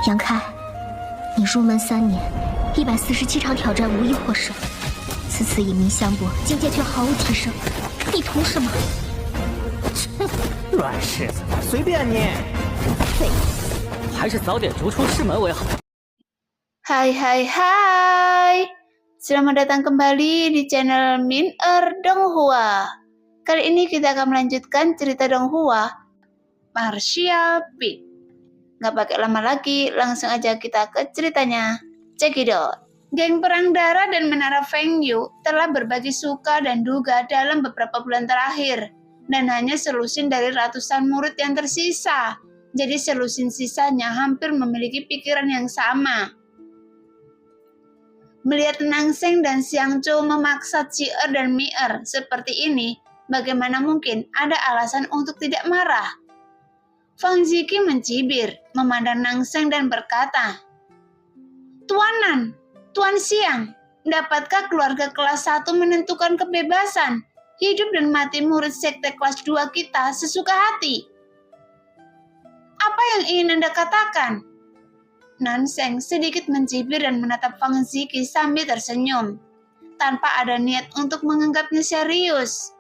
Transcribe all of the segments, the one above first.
杨开，你入门3年，147场挑战无一获胜，此次以名相搏，境界却毫无提升，你图什么？乱柿子，随便你。废物，还是早点逐出师门为好。Hai, selamat datang kembali di channel Min-er Donghua. Kali ini kita akan melanjutkan cerita Donghua, Martial Peak. Gak pakai lama lagi, langsung aja kita ke ceritanya. Cekidot. Geng Perang Darah dan Menara Fengyu telah berbagi suka dan duga dalam beberapa bulan terakhir, dan hanya selusin dari ratusan murid yang tersisa. Jadi selusin sisanya hampir memiliki pikiran yang sama. Melihat Nangseng dan Xiangzhou memaksa Ci'er dan Mi'er seperti ini, bagaimana mungkin ada alasan untuk tidak marah? Fang Ziki mencibir, memandang Nangseng dan berkata, "Tuanan, Tuan Xiang, dapatkah keluarga kelas 1 menentukan kebebasan, hidup dan mati murid sekte kelas 2 kita sesuka hati? Apa yang ingin Anda katakan?" Nanseng sedikit mencibir dan menatap Fang Ziki sambil tersenyum, tanpa ada niat untuk menganggapnya serius.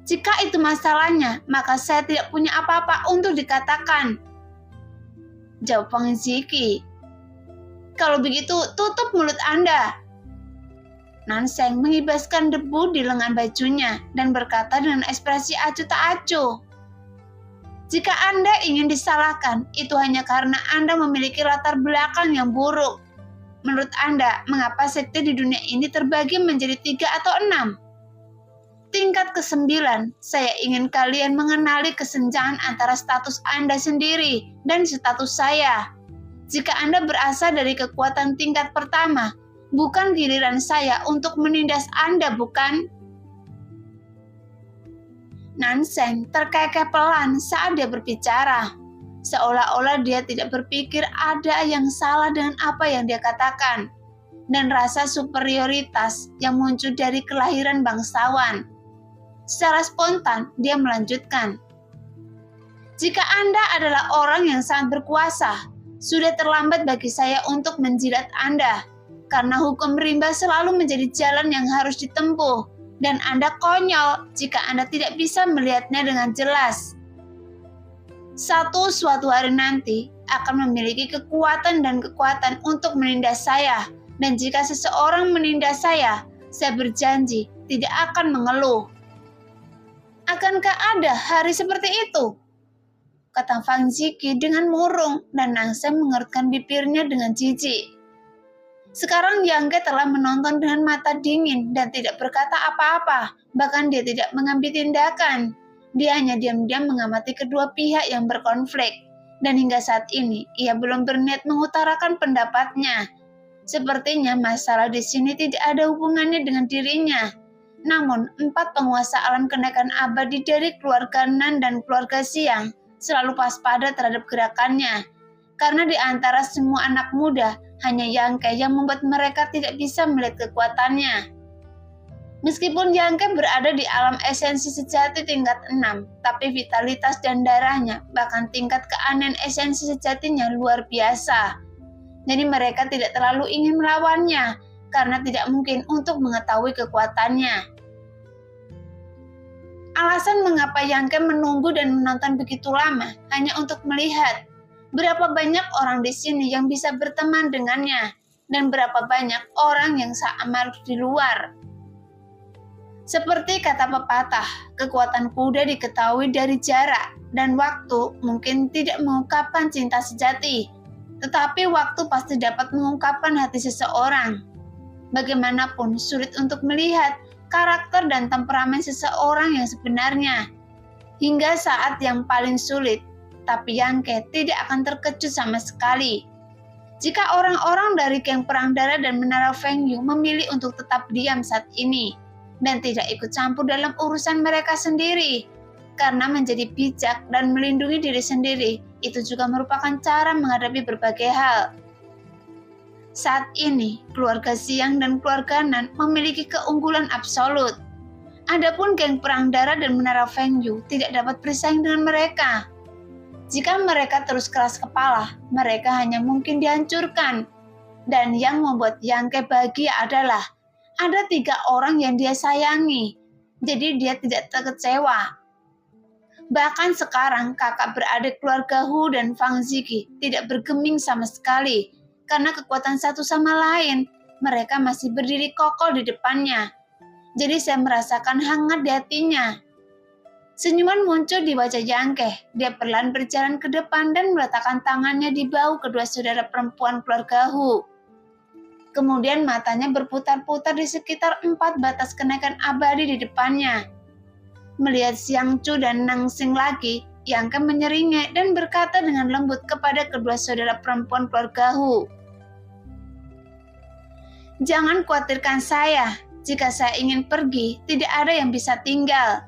"Jika itu masalahnya, maka saya tidak punya apa-apa untuk dikatakan," jawab Fang Ziki. "Kalau begitu, tutup mulut Anda." Nanseng mengibaskan debu di lengan bajunya dan berkata dengan ekspresi acuh tak acuh, "Jika Anda ingin disalahkan, itu hanya karena Anda memiliki latar belakang yang buruk. Menurut Anda, mengapa sekte di dunia ini terbagi menjadi 3 atau 6? Tingkat ke-9, saya ingin kalian mengenali kesenjangan antara status Anda sendiri dan status saya. Jika Anda berasal dari kekuatan tingkat pertama, bukan giliran saya untuk menindas Anda, bukan?" Nanseng terkekeh pelan saat dia berbicara, seolah-olah dia tidak berpikir ada yang salah dengan apa yang dia katakan, dan rasa superioritas yang muncul dari kelahiran bangsawan. Secara spontan, dia melanjutkan, "Jika Anda adalah orang yang sangat berkuasa, sudah terlambat bagi saya untuk menjilat Anda, karena hukum rimba selalu menjadi jalan yang harus ditempuh, dan Anda konyol jika Anda tidak bisa melihatnya dengan jelas. Suatu hari nanti akan memiliki kekuatan untuk menindas saya, dan jika seseorang menindas saya berjanji tidak akan mengeluh." "Akankah ada hari seperti itu?" kata Fang Ziki dengan murung, dan Nangseng mengerutkan bibirnya dengan jijik. Sekarang Yang Ke telah menonton dengan mata dingin dan tidak berkata apa-apa, bahkan dia tidak mengambil tindakan. Dia hanya diam-diam mengamati kedua pihak yang berkonflik, dan hingga saat ini ia belum berniat mengutarakan pendapatnya. Sepertinya masalah di sini tidak ada hubungannya dengan dirinya. Namun, 4 penguasa alam kenaikan abadi dari keluarga Nan dan keluarga Xiang selalu waspada terhadap gerakannya, karena di antara semua anak muda, hanya Yang Ke yang membuat mereka tidak bisa melihat kekuatannya. Meskipun Yang Ke berada di alam esensi sejati tingkat 6, tapi vitalitas dan darahnya, bahkan tingkat keanehan esensi sejatinya luar biasa. Jadi mereka tidak terlalu ingin melawannya, karena tidak mungkin untuk mengetahui kekuatannya. Alasan mengapa Yang Ke menunggu dan menonton begitu lama hanya untuk melihat berapa banyak orang di sini yang bisa berteman dengannya, dan berapa banyak orang yang sama di luar. Seperti kata pepatah, kekuatan kuda diketahui dari jarak, dan waktu mungkin tidak mengungkapkan cinta sejati, tetapi waktu pasti dapat mengungkapkan hati seseorang. Bagaimanapun sulit untuk melihat karakter dan temperamen seseorang yang sebenarnya, hingga saat yang paling sulit, tapi Yang Ke tidak akan terkejut sama sekali. Jika orang-orang dari geng Perang Darah dan Menara Fengyu memilih untuk tetap diam saat ini, dan tidak ikut campur dalam urusan mereka sendiri, karena menjadi bijak dan melindungi diri sendiri, itu juga merupakan cara menghadapi berbagai hal. Saat ini, keluarga Xiang dan keluarga Nan memiliki keunggulan absolut. Adapun geng Perang Darah dan Menara Fengyu tidak dapat bersaing dengan mereka. Jika mereka terus keras kepala, mereka hanya mungkin dihancurkan. Dan yang membuat Yang Ke bahagia adalah ada 3 orang yang dia sayangi, jadi dia tidak terkecewa. Bahkan sekarang kakak beradik keluarga Hu dan Fang Ziki tidak bergeming sama sekali karena kekuatan satu sama lain. Mereka masih berdiri kokoh di depannya. Jadi saya merasakan hangat di hatinya. Senyuman muncul di wajah Yang Ke. Dia perlahan berjalan ke depan dan meletakkan tangannya di bahu kedua saudara perempuan keluarga Hu. Kemudian matanya berputar-putar di sekitar 4 batas kenaikan abadi di depannya. Melihat Xiang Chu dan Nang Xing lagi, Yang Ke menyeringai dan berkata dengan lembut kepada kedua saudara perempuan keluarga Hu. Jangan khawatirkan saya, jika saya ingin pergi, tidak ada yang bisa tinggal.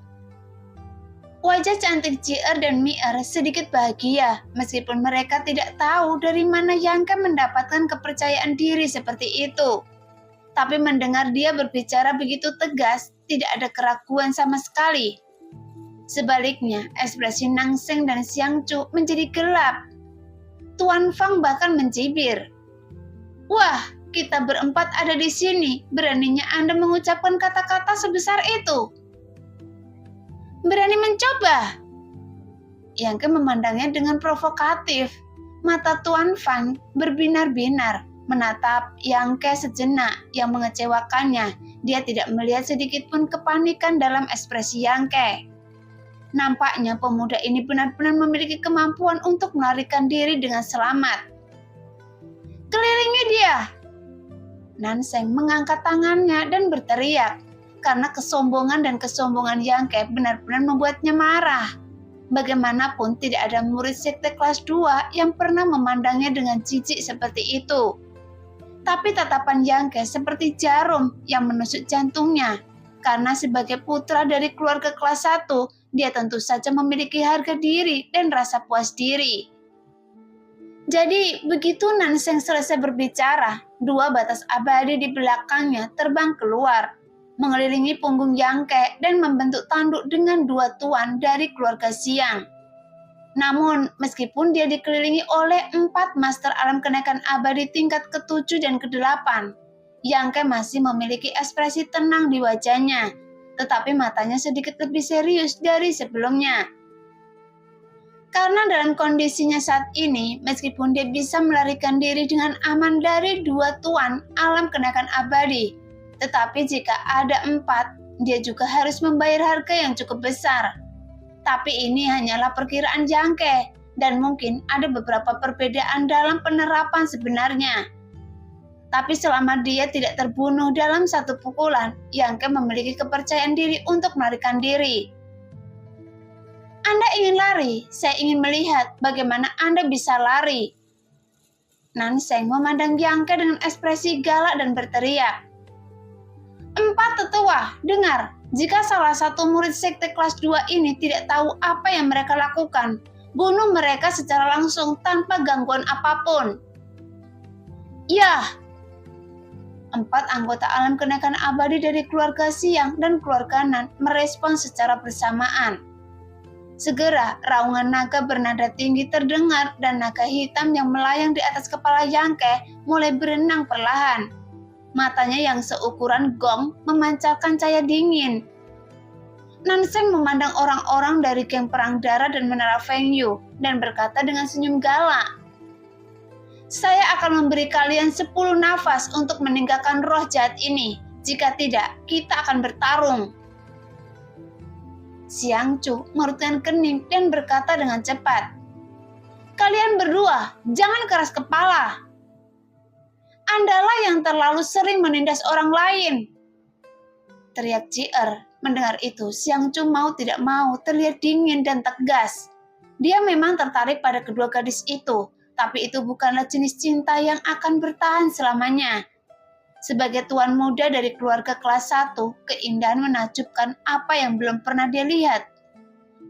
Wajah cantik Ji-er dan Mi-er sedikit bahagia, meskipun mereka tidak tahu dari mana Yang Ke mendapatkan kepercayaan diri seperti itu. Tapi mendengar dia berbicara begitu tegas, tidak ada keraguan sama sekali. Sebaliknya, ekspresi Nang Xing dan Xiang Chu menjadi gelap. Tuan Fang bahkan mencibir. Wah, kita berempat ada di sini, beraninya Anda mengucapkan kata-kata sebesar itu. Berani mencoba? Yang Ke memandangnya dengan provokatif. Mata Tuan Fang berbinar-binar, menatap Yang Ke sejenak yang mengecewakannya. Dia tidak melihat sedikit pun kepanikan dalam ekspresi Yang Ke. Nampaknya pemuda ini benar-benar memiliki kemampuan untuk melarikan diri dengan selamat. Kelilingi dia! Nanseng mengangkat tangannya dan berteriak. Karena kesombongan dan kesombongan Yang Ke benar-benar membuatnya marah. Bagaimanapun tidak ada murid sekte kelas 2 yang pernah memandangnya dengan jijik seperti itu. Tapi tatapan Yang Ke seperti jarum yang menusuk jantungnya. Karena sebagai putra dari keluarga kelas 1, dia tentu saja memiliki harga diri dan rasa puas diri. Jadi begitu Nanseng selesai berbicara, 2 batas abadi di belakangnya terbang keluar, mengelilingi punggung Yang Ke dan membentuk tanduk dengan 2 tuan dari keluarga Xiang. Namun, meskipun dia dikelilingi oleh 4 master alam kenaikan abadi tingkat ke-7 dan ke-8, Yang Ke masih memiliki ekspresi tenang di wajahnya, tetapi matanya sedikit lebih serius dari sebelumnya. Karena dalam kondisinya saat ini, meskipun dia bisa melarikan diri dengan aman dari 2 tuan alam kenaikan abadi, tetapi jika ada 4, dia juga harus membayar harga yang cukup besar. Tapi ini hanyalah perkiraan Yang Ke, dan mungkin ada beberapa perbedaan dalam penerapan sebenarnya. Tapi selama dia tidak terbunuh dalam 1 pukulan, Yang Ke memiliki kepercayaan diri untuk melarikan diri. Anda ingin lari? Saya ingin melihat bagaimana Anda bisa lari. Nanseng memandang Yang Ke dengan ekspresi galak dan berteriak. 4 tetua, dengar, jika salah satu murid sekte kelas 2 ini tidak tahu apa yang mereka lakukan, bunuh mereka secara langsung tanpa gangguan apapun. Ya, 4 anggota alam kenaikan abadi dari keluarga Xiang dan keluarga Nan merespon secara bersamaan. Segera, raungan naga bernada tinggi terdengar dan naga hitam yang melayang di atas kepala Yang Ke mulai berenang perlahan. Matanya yang seukuran gong memancarkan cahaya dingin. Nanseng memandang orang-orang dari geng perang darah dan menara Feng Yu dan berkata dengan senyum galak. Saya akan memberi kalian 10 nafas untuk meninggalkan roh jahat ini. Jika tidak, kita akan bertarung. Xiang Chu mengerutkan kening dan berkata dengan cepat. Kalian berdua, jangan keras kepala. Andalah yang terlalu sering menindas orang lain. Teriak Ji-er. Mendengar itu, Xiang Chu mau tidak mau terlihat dingin dan tegas. Dia memang tertarik pada kedua gadis itu, tapi itu bukanlah jenis cinta yang akan bertahan selamanya. Sebagai tuan muda dari keluarga kelas 1, keindahan menakjubkan apa yang belum pernah dia lihat.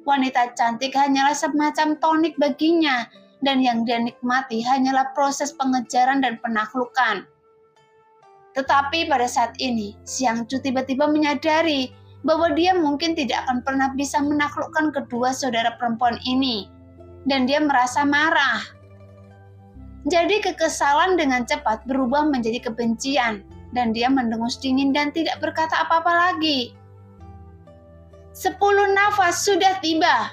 Wanita cantik hanyalah semacam tonik baginya, dan yang dia nikmati hanyalah proses pengejaran dan penaklukan. Tetapi pada saat ini, Xiang Chu tiba-tiba menyadari bahwa dia mungkin tidak akan pernah bisa menaklukkan kedua saudara perempuan ini. dan dia merasa marah. Jadi kekesalan dengan cepat berubah menjadi kebencian dan dia mendengus dingin dan tidak berkata apa-apa lagi. 10 nafas sudah tiba.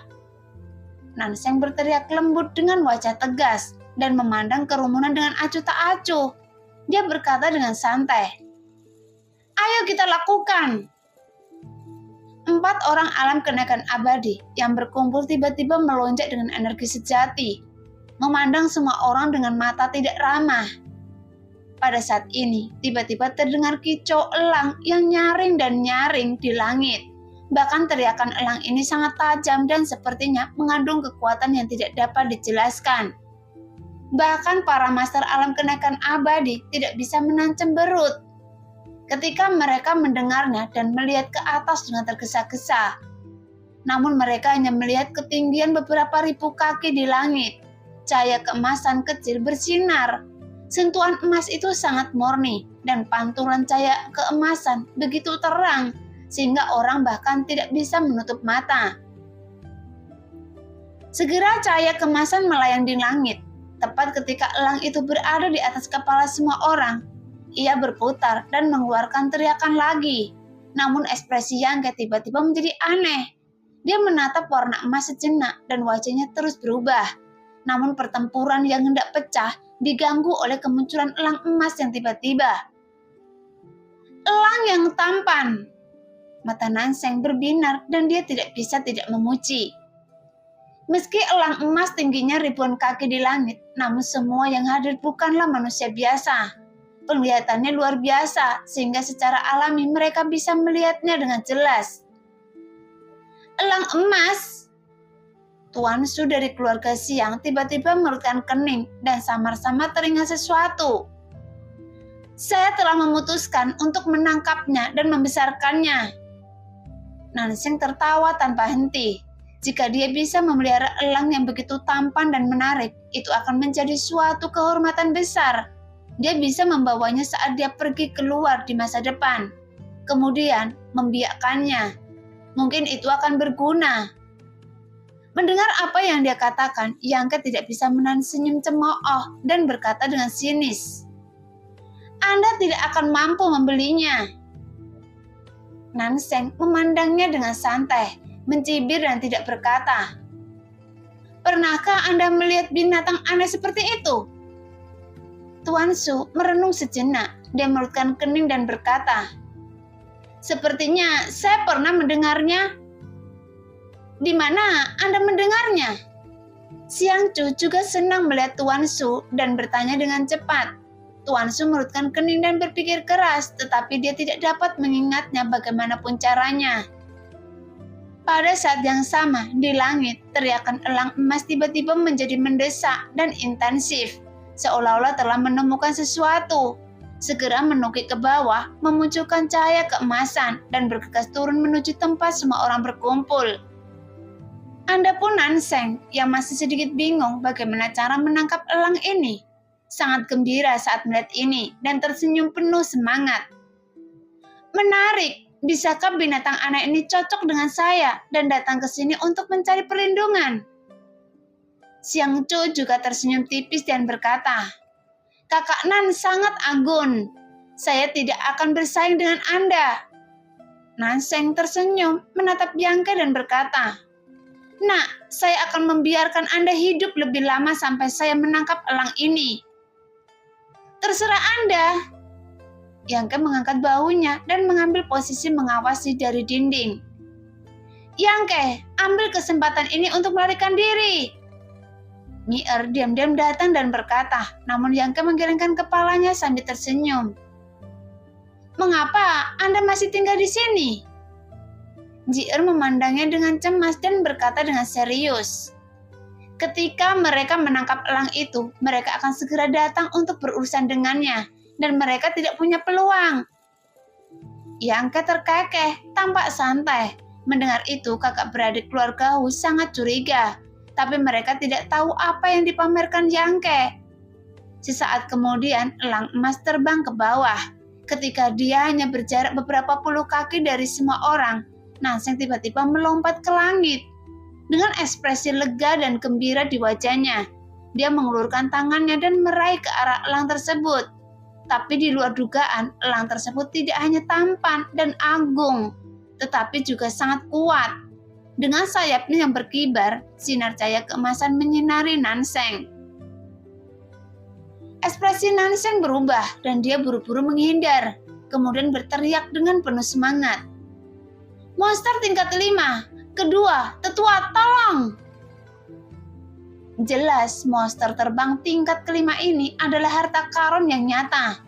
Nanseng berteriak lembut dengan wajah tegas dan memandang kerumunan dengan acuh tak acuh. Dia berkata dengan santai, "Ayo kita lakukan." 4 orang alam kenaikan abadi yang berkumpul tiba-tiba melonjak dengan energi sejati, memandang semua orang dengan mata tidak ramah. Pada saat ini, tiba-tiba terdengar kicau elang yang nyaring dan nyaring di langit. Bahkan teriakan elang ini sangat tajam dan sepertinya mengandung kekuatan yang tidak dapat dijelaskan. Bahkan para master alam kenaikan abadi tidak bisa menahan cemberut ketika mereka mendengarnya dan melihat ke atas dengan tergesa-gesa. Namun mereka hanya melihat ketinggian beberapa ribu kaki di langit. Cahaya keemasan kecil bersinar. Sentuhan emas itu sangat murni dan pantulan cahaya keemasan begitu terang sehingga orang bahkan tidak bisa menutup mata. Segera cahaya keemasan melayang di langit. Tepat ketika elang itu berada di atas kepala semua orang, ia berputar dan mengeluarkan teriakan lagi. Namun ekspresi Yangke tiba-tiba menjadi aneh. Dia menatap warna emas sejenak dan wajahnya terus berubah. Namun pertempuran yang hendak pecah diganggu oleh kemunculan elang emas yang tiba-tiba. Elang yang tampan. Mata Nanseng berbinar dan dia tidak bisa tidak memuji. Meski elang emas tingginya ribuan kaki di langit, namun semua yang hadir bukanlah manusia biasa. Penglihatannya luar biasa, sehingga secara alami mereka bisa melihatnya dengan jelas. Elang emas! Tuan Su dari keluarga Siang tiba-tiba mengerutkan kening dan samar-samar teringat sesuatu. Saya telah memutuskan untuk menangkapnya dan membesarkannya. Nanseng tertawa tanpa henti. Jika dia bisa memelihara elang yang begitu tampan dan menarik, itu akan menjadi suatu kehormatan besar. Dia bisa membawanya saat dia pergi keluar di masa depan. Kemudian membiakkannya. Mungkin itu akan berguna. Mendengar apa yang dia katakan, Yangke tidak bisa menahan senyum cemooh dan berkata dengan sinis, "Anda tidak akan mampu membelinya." Nanseng memandangnya dengan santai, mencibir dan tidak berkata, "Pernahkah Anda melihat binatang aneh seperti itu?" Tuan Su merenung sejenak. Dia mengerutkan kening dan berkata, "Sepertinya saya pernah mendengarnya." "Di mana Anda mendengarnya?" Siang Chu juga senang melihat Tuan Su dan bertanya dengan cepat. Tuan Su mengerutkan kening dan berpikir keras, tetapi dia tidak dapat mengingatnya bagaimanapun caranya. Pada saat yang sama, di langit, teriakan elang emas tiba-tiba menjadi mendesak dan intensif, seolah-olah telah menemukan sesuatu. Segera menukik ke bawah, memunculkan cahaya keemasan, dan bergegas turun menuju tempat semua orang berkumpul. Anda pun Nanseng, yang masih sedikit bingung bagaimana cara menangkap elang ini, sangat gembira saat melihat ini dan tersenyum penuh semangat. "Menarik, bisakah binatang aneh ini cocok dengan saya dan datang ke sini untuk mencari perlindungan?" Siang Chu juga tersenyum tipis dan berkata, "Kakak Nan sangat anggun. Saya tidak akan bersaing dengan Anda." Nanseng tersenyum, menatap Yangke dan berkata, "Nak, saya akan membiarkan Anda hidup lebih lama sampai saya menangkap elang ini." "Terserah Anda." Yangke mengangkat bahunya dan mengambil posisi mengawasi dari dinding. "Yangke, ambil kesempatan ini untuk melarikan diri." Mi'er diam-diam datang dan berkata, namun Yangke menggelengkan kepalanya sambil tersenyum. "Mengapa Anda masih tinggal di sini?" Ji'er memandangnya dengan cemas dan berkata dengan serius, "Ketika mereka menangkap elang itu, mereka akan segera datang untuk berurusan dengannya, dan mereka tidak punya peluang." Yangke terkekeh, tampak santai. Mendengar itu, kakak beradik keluarga Hu sangat curiga, tapi mereka tidak tahu apa yang dipamerkan Yangke. Sesaat kemudian, elang emas terbang ke bawah. Ketika dia hanya berjarak beberapa puluh kaki dari semua orang, Nanseng tiba-tiba melompat ke langit. Dengan ekspresi lega dan gembira di wajahnya, dia mengulurkan tangannya dan meraih ke arah elang tersebut. Tapi di luar dugaan, elang tersebut tidak hanya tampan dan agung, tetapi juga sangat kuat. Dengan sayapnya yang berkibar, sinar cahaya keemasan menyinari Nanseng. Ekspresi Nanseng berubah dan dia buru-buru menghindar, kemudian berteriak dengan penuh semangat. Monster tingkat 5, kedua, tetua, tolong! Jelas monster terbang tingkat kelima ini adalah harta karun yang nyata.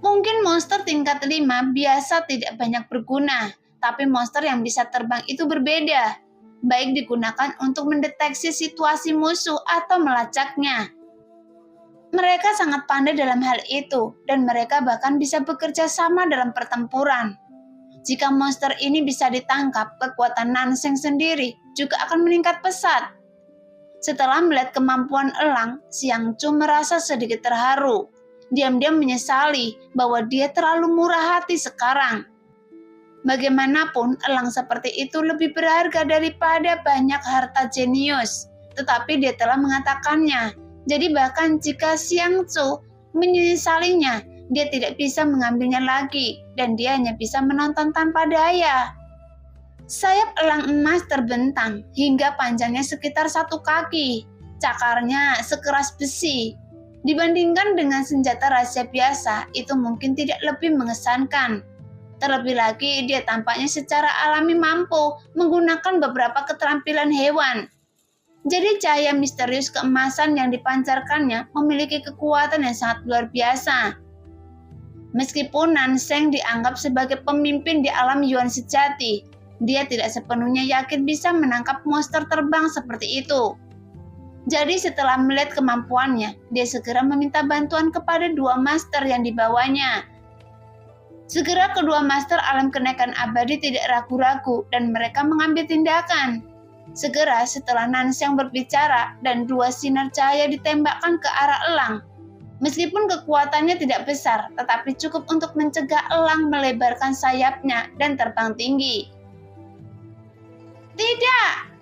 Mungkin monster tingkat 5 biasa tidak banyak berguna, tapi monster yang bisa terbang itu berbeda. Baik digunakan untuk mendeteksi situasi musuh atau melacaknya. Mereka sangat pandai dalam hal itu, dan mereka bahkan bisa bekerja sama dalam pertempuran. Jika monster ini bisa ditangkap, kekuatan Nanseng sendiri juga akan meningkat pesat. Setelah melihat kemampuan elang, Xiangzu merasa sedikit terharu. Diam-diam menyesali bahwa dia terlalu murah hati sekarang. Bagaimanapun, elang seperti itu lebih berharga daripada banyak harta jenius. Tetapi dia telah mengatakannya. Jadi bahkan jika Xiangzu menyesalinya, dia tidak bisa mengambilnya lagi. Dan dia hanya bisa menonton tanpa daya. Sayap elang emas terbentang hingga panjangnya sekitar 1 kaki. Cakarnya sekeras besi. Dibandingkan dengan senjata rahasia biasa, itu mungkin tidak lebih mengesankan. Terlebih lagi, dia tampaknya secara alami mampu menggunakan beberapa keterampilan hewan. Jadi cahaya misterius keemasan yang dipancarkannya memiliki kekuatan yang sangat luar biasa. Meskipun Nanseng dianggap sebagai pemimpin di alam Yuan sejati, dia tidak sepenuhnya yakin bisa menangkap monster terbang seperti itu. Jadi setelah melihat kemampuannya, dia segera meminta bantuan kepada 2 master yang dibawanya. Segera kedua master alam kenaikan abadi tidak ragu-ragu dan mereka mengambil tindakan. Segera setelah Nanseng berbicara dan 2 sinar cahaya ditembakkan ke arah elang. Meskipun kekuatannya tidak besar, tetapi cukup untuk mencegah elang melebarkan sayapnya dan terbang tinggi. Tidak!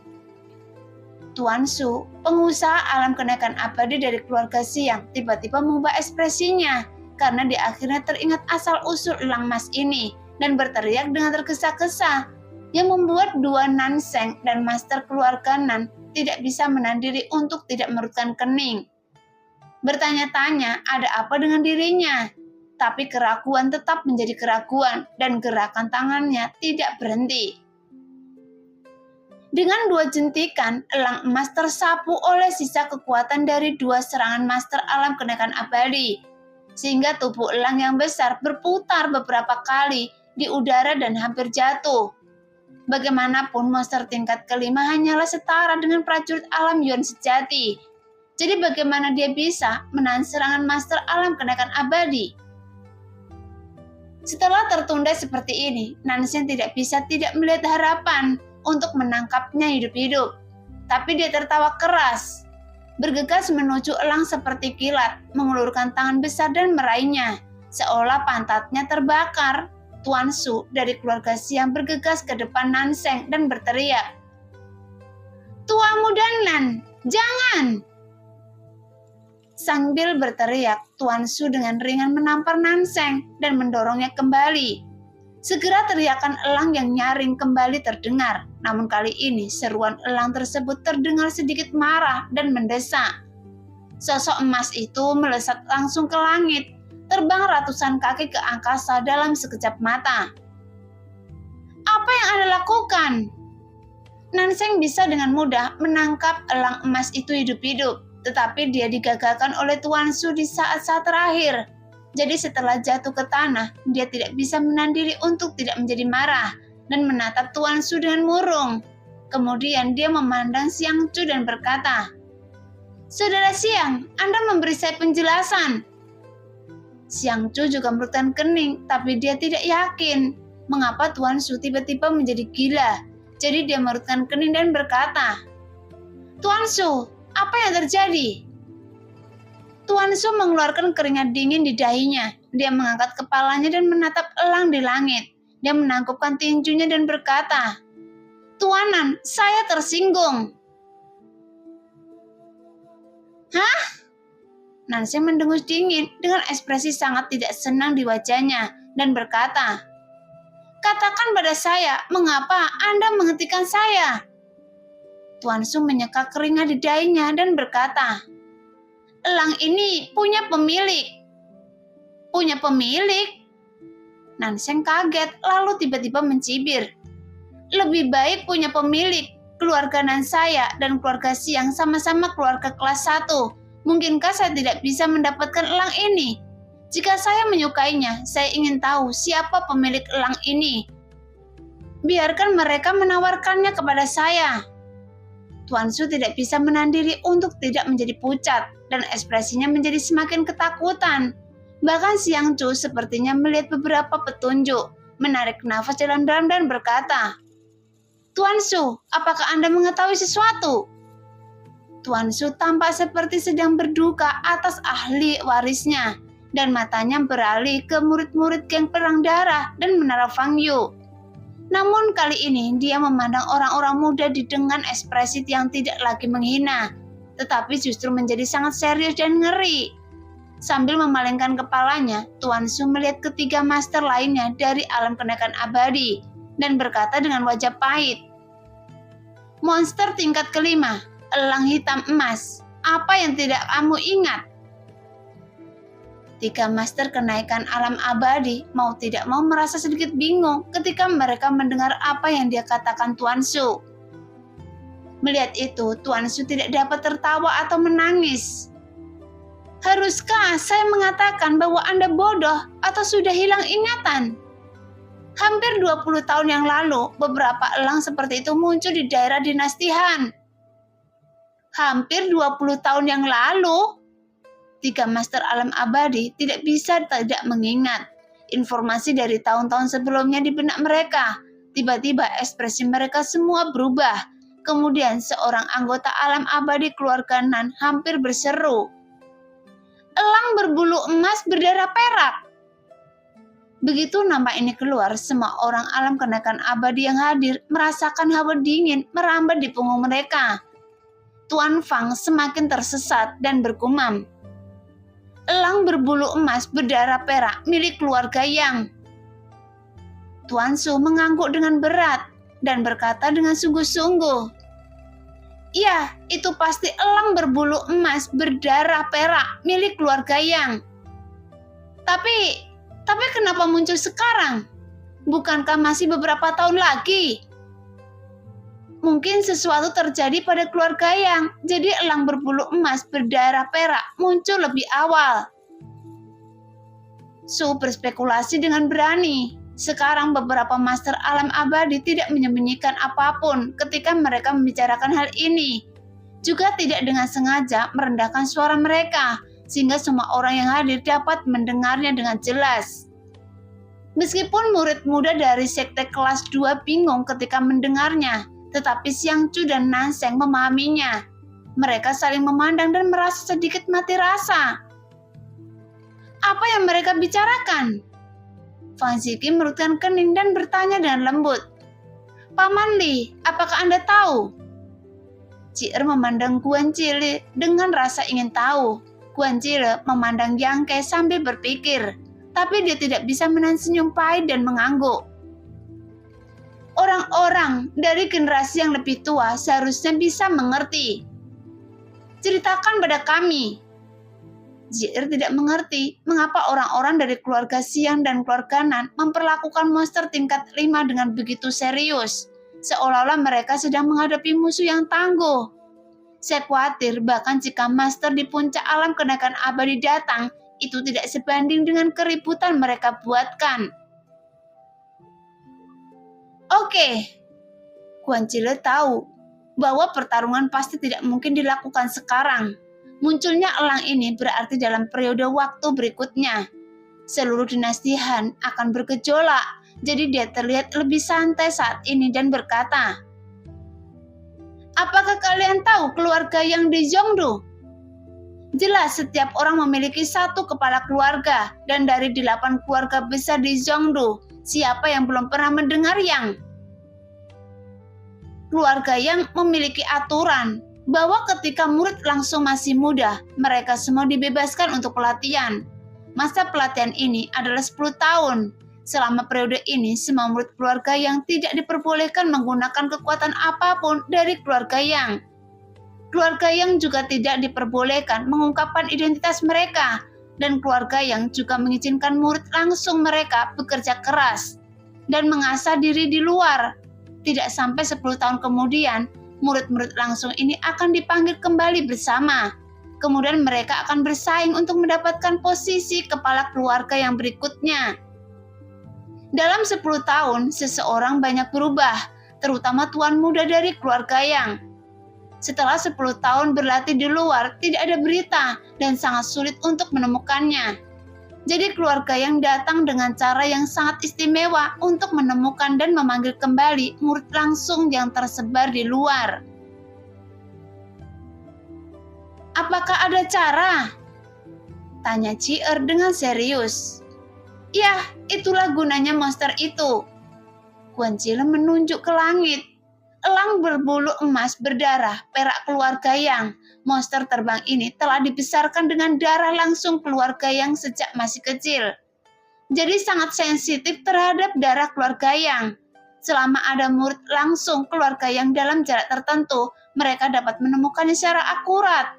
Tuan Su, pengusaha alam kenaikan abadi dari keluarga Xiang, tiba-tiba mengubah ekspresinya karena dia akhirnya teringat asal-usul elang emas ini dan berteriak dengan tergesa-gesa yang membuat 2 Nanseng dan master keluarga Nan tidak bisa menahan diri untuk tidak merutkan kening. Bertanya-tanya ada apa dengan dirinya, tapi keraguan tetap menjadi keraguan dan gerakan tangannya tidak berhenti. Dengan 2 jentikan, elang emas tersapu oleh sisa kekuatan dari 2 serangan master alam kenaikan abadi, sehingga tubuh elang yang besar berputar beberapa kali di udara dan hampir jatuh. Bagaimanapun monster tingkat kelima hanyalah setara dengan prajurit alam Yuan sejati. Jadi bagaimana dia bisa menahan serangan master alam kenaikan abadi? Setelah tertunda seperti ini, Nanseng tidak bisa tidak melihat harapan untuk menangkapnya hidup-hidup. Tapi dia tertawa keras, bergegas menuju elang seperti kilat, mengulurkan tangan besar dan meraihnya, seolah pantatnya terbakar. Tuan Su dari keluarga Xiang bergegas ke depan Nanseng dan berteriak, "Tua muda Nan, jangan!" Sambil berteriak, Tuan Su dengan ringan menampar Nanseng dan mendorongnya kembali. Segera teriakan elang yang nyaring kembali terdengar, namun kali ini seruan elang tersebut terdengar sedikit marah dan mendesak. Sosok emas itu melesat langsung ke langit, terbang ratusan kaki ke angkasa dalam sekejap mata. Apa yang Anda lakukan? Nanseng bisa dengan mudah menangkap elang emas itu hidup-hidup, tetapi dia digagalkan oleh Tuan Su di saat-saat terakhir. Jadi setelah jatuh ke tanah, dia tidak bisa menahan diri untuk tidak menjadi marah dan menatap Tuan Su dengan murung. Kemudian dia memandang Xiangzu dan berkata, "Saudara Xiang, Anda memberi saya penjelasan." Xiangzu juga merutkan kening, tapi dia tidak yakin mengapa Tuan Su tiba-tiba menjadi gila. Jadi dia merutkan kening dan berkata, "Tuan Su, apa yang terjadi?" Tuan Su mengeluarkan keringat dingin di dahinya. Dia mengangkat kepalanya dan menatap elang di langit. Dia menangkupkan tinjunya dan berkata, Tuanan, saya tersinggung. Hah? Nanseng mendengus dingin dengan ekspresi sangat tidak senang di wajahnya dan berkata, "Katakan pada saya, mengapa Anda menghentikan saya?" Tuan Su menyeka keringat di dahinya dan berkata, "Elang ini punya pemilik." "Punya pemilik?" Nanseng kaget lalu tiba-tiba mencibir. "Lebih baik punya pemilik. Keluarga Nan saya dan keluarga Siang sama-sama keluarga kelas 1. Mungkinkah saya tidak bisa mendapatkan elang ini? Jika saya menyukainya, saya ingin tahu siapa pemilik elang ini. Biarkan mereka menawarkannya kepada saya." Tuan Su tidak bisa menahan diri untuk tidak menjadi pucat dan ekspresinya menjadi semakin ketakutan. Bahkan Siang Chu sepertinya melihat beberapa petunjuk, menarik nafas dalam-dalam dan berkata, "Tuan Su, apakah Anda mengetahui sesuatu?" Tuan Su tampak seperti sedang berduka atas ahli warisnya, dan matanya beralih ke murid-murid geng perang darah dan menara Fang Yu. Namun kali ini dia memandang orang-orang muda dengan ekspresi yang tidak lagi menghina, tetapi justru menjadi sangat serius dan ngeri. Sambil memalingkan kepalanya, Tuan Su melihat ketiga master lainnya dari alam kenaikan abadi dan berkata dengan wajah pahit, "Monster tingkat kelima, elang hitam emas, apa yang tidak kamu ingat?" Tiga master kenaikan alam abadi mau tidak mau merasa sedikit bingung ketika mereka mendengar apa yang dia katakan Tuan Su. Melihat itu, Tuan Su tidak dapat tertawa atau menangis. "Haruskah saya mengatakan bahwa Anda bodoh atau sudah hilang ingatan? Hampir 20 tahun yang lalu, beberapa elang seperti itu muncul di daerah dinasti Han." Hampir 20 tahun yang lalu? Tiga master alam abadi tidak bisa tidak mengingat informasi dari tahun-tahun sebelumnya di benak mereka. Tiba-tiba ekspresi mereka semua berubah. Kemudian seorang anggota alam abadi keluarga Nan hampir berseru, "Elang berbulu emas berdarah perak." Begitu nama ini keluar, semua orang alam kenaikan abadi yang hadir merasakan hawa dingin merambat di punggung mereka. Tuan Fang semakin tersesat dan bergumam, "Elang berbulu emas berdarah perak milik keluarga Yang." Tuan Su mengangguk dengan berat dan berkata dengan sungguh-sungguh, "Ya, itu pasti elang berbulu emas berdarah perak milik keluarga Yang. Tapi kenapa muncul sekarang? Bukankah masih beberapa tahun lagi? Mungkin sesuatu terjadi pada keluarga Yang, jadi elang berbulu emas berdarah perak muncul lebih awal." Su berspekulasi dengan berani. Sekarang beberapa master alam abadi tidak menyembunyikan apapun ketika mereka membicarakan hal ini. Juga tidak dengan sengaja merendahkan suara mereka, sehingga semua orang yang hadir dapat mendengarnya dengan jelas. Meskipun murid muda dari sekte kelas 2 bingung ketika mendengarnya, tetapi Siang Chu dan Nanseng memahaminya. Mereka saling memandang dan merasa sedikit mati rasa. Apa yang mereka bicarakan? Fang Ziki merutkan kening dan bertanya dengan lembut, "Paman Li, apakah Anda tahu?" Cier memandang Guan Cile dengan rasa ingin tahu. Guan Cile memandang Yang Ke sambil berpikir, tapi dia tidak bisa menahan senyum pahit dan mengangguk. Orang-orang dari generasi yang lebih tua seharusnya bisa mengerti. "Ceritakan pada kami." Zier tidak mengerti mengapa orang-orang dari keluarga Siang dan keluarga Nan memperlakukan monster tingkat 5 dengan begitu serius, seolah-olah mereka sedang menghadapi musuh yang tangguh. Saya khawatir bahkan jika master di puncak alam kenaikan abadi datang, itu tidak sebanding dengan keributan mereka buatkan. Oke, Guan Cile tahu bahwa pertarungan pasti tidak mungkin dilakukan sekarang. Munculnya elang ini berarti dalam periode waktu berikutnya. Seluruh dinasti Han akan bergejolak, jadi dia terlihat lebih santai saat ini dan berkata, "Apakah kalian tahu keluarga yang di Zhongdu? Jelas setiap orang memiliki satu kepala keluarga, dan dari 8 keluarga besar di Zhongdu, siapa yang belum pernah mendengar Yang?" Keluarga Yang memiliki aturan bahwa ketika murid langsung masih muda, mereka semua dibebaskan untuk pelatihan. Masa pelatihan ini adalah 10 tahun. Selama periode ini, semua murid keluarga Yang tidak diperbolehkan menggunakan kekuatan apapun dari keluarga Yang. Keluarga Yang juga tidak diperbolehkan mengungkapkan identitas mereka, dan keluarga Yang juga mengizinkan murid langsung mereka bekerja keras dan mengasah diri di luar. Tidak sampai 10 tahun kemudian, murid-murid langsung ini akan dipanggil kembali bersama. Kemudian mereka akan bersaing untuk mendapatkan posisi kepala keluarga yang berikutnya. Dalam 10 tahun, seseorang banyak berubah, terutama tuan muda dari keluarga Yang. Setelah 10 tahun berlatih di luar, tidak ada berita dan sangat sulit untuk menemukannya. Jadi keluarga Yang datang dengan cara yang sangat istimewa untuk menemukan dan memanggil kembali murid langsung yang tersebar di luar. Apakah ada cara? Tanya Cier dengan serius. Ya, itulah gunanya monster itu. Guancile menunjuk ke langit. Elang berbulu emas berdarah, perak keluarga Yang. Monster terbang ini telah dibesarkan dengan darah langsung keluarga Yang sejak masih kecil. Jadi sangat sensitif terhadap darah keluarga Yang. Selama ada murid langsung keluarga Yang dalam jarak tertentu, mereka dapat menemukannya secara akurat.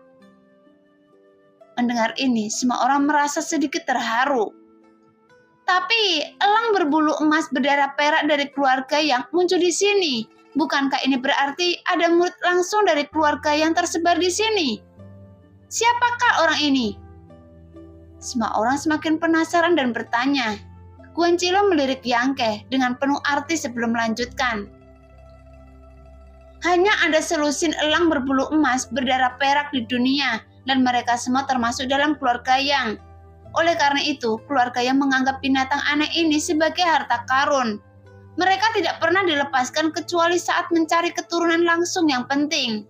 Mendengar ini, semua orang merasa sedikit terharu. Tapi, elang berbulu emas berdarah perak dari keluarga Yang muncul di sini. Bukankah ini berarti ada murid langsung dari keluarga yang tersebar di sini? Siapakah orang ini? Semua orang semakin penasaran dan bertanya. Guancile melirik Yangke dengan penuh arti sebelum melanjutkan. Hanya ada selusin elang berbulu emas berdarah perak di dunia, dan mereka semua termasuk dalam keluarga Yang. Oleh karena itu, keluarga Yang menganggap binatang aneh ini sebagai harta karun. Mereka tidak pernah dilepaskan kecuali saat mencari keturunan langsung yang penting.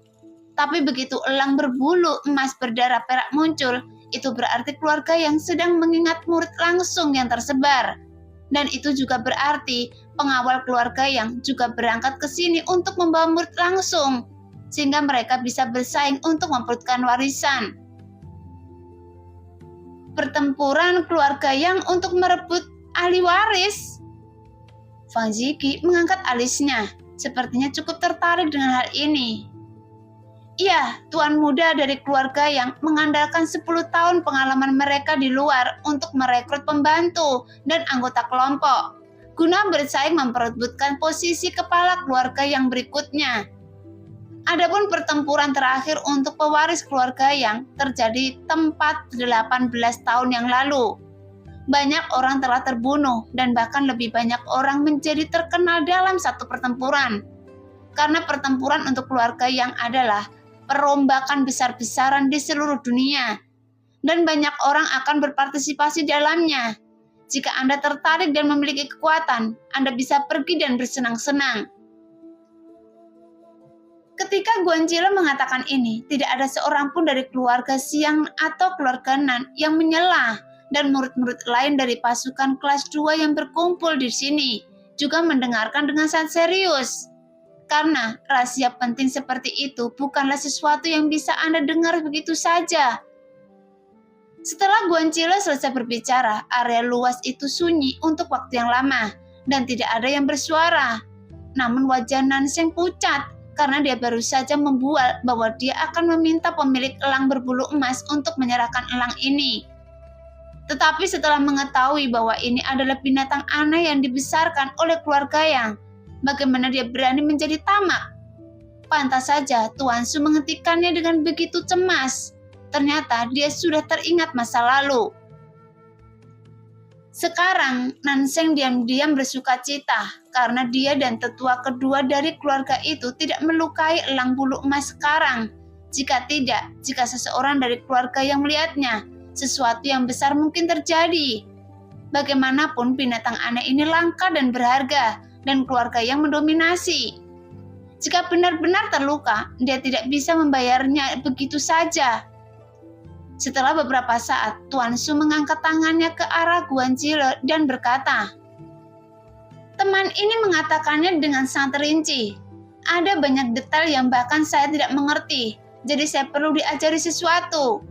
Tapi begitu elang berbulu emas berdarah perak muncul, itu berarti keluarga Yang sedang mengingat murid langsung yang tersebar. Dan itu juga berarti pengawal keluarga Yang juga berangkat ke sini untuk membawa murid langsung, sehingga mereka bisa bersaing untuk memperebutkan warisan. Pertempuran keluarga Yang untuk merebut ahli waris. Fang Ziki mengangkat alisnya, sepertinya cukup tertarik dengan hal ini. Iya, tuan muda dari keluarga Yang mengandalkan 10 tahun pengalaman mereka di luar untuk merekrut pembantu dan anggota kelompok, guna bersaing memperebutkan posisi kepala keluarga Yang berikutnya. Adapun pertempuran terakhir untuk pewaris keluarga Yang terjadi tepat 18 tahun yang lalu. Banyak orang telah terbunuh dan bahkan lebih banyak orang menjadi terkenal dalam satu pertempuran. Karena pertempuran untuk keluarga Yang adalah perombakan besar-besaran di seluruh dunia. Dan banyak orang akan berpartisipasi dalamnya. Jika Anda tertarik dan memiliki kekuatan, Anda bisa pergi dan bersenang-senang. Ketika Guancile mengatakan ini, tidak ada seorang pun dari keluarga Xiang atau keluarga Nan yang menyela. Dan murid-murid lain dari pasukan kelas 2 yang berkumpul di sini juga mendengarkan dengan sangat serius. Karena rahasia penting seperti itu bukanlah sesuatu yang bisa Anda dengar begitu saja. Setelah Guancile selesai berbicara, area luas itu sunyi untuk waktu yang lama dan tidak ada yang bersuara. Namun wajah Nanseng pucat karena dia baru saja membual bahwa dia akan meminta pemilik elang berbulu emas untuk menyerahkan elang ini. Tetapi setelah mengetahui bahwa ini adalah binatang aneh yang dibesarkan oleh keluarga Yang, bagaimana dia berani menjadi tamak? Pantas saja Tuan Su menghentikannya dengan begitu cemas. Ternyata dia sudah teringat masa lalu. Sekarang Nanseng diam-diam bersuka cita karena dia dan tetua kedua dari keluarga itu tidak melukai elang bulu emas sekarang. Jika tidak, jika seseorang dari keluarga yang melihatnya, sesuatu yang besar mungkin terjadi. Bagaimanapun binatang aneh ini langka dan berharga, dan keluarga yang mendominasi. Jika benar-benar terluka, dia tidak bisa membayarnya begitu saja. Setelah beberapa saat, Tuan Su mengangkat tangannya ke arah Guancile dan berkata, "Teman ini mengatakannya dengan sangat rinci. Ada banyak detail yang bahkan saya tidak mengerti, jadi saya perlu diajari sesuatu.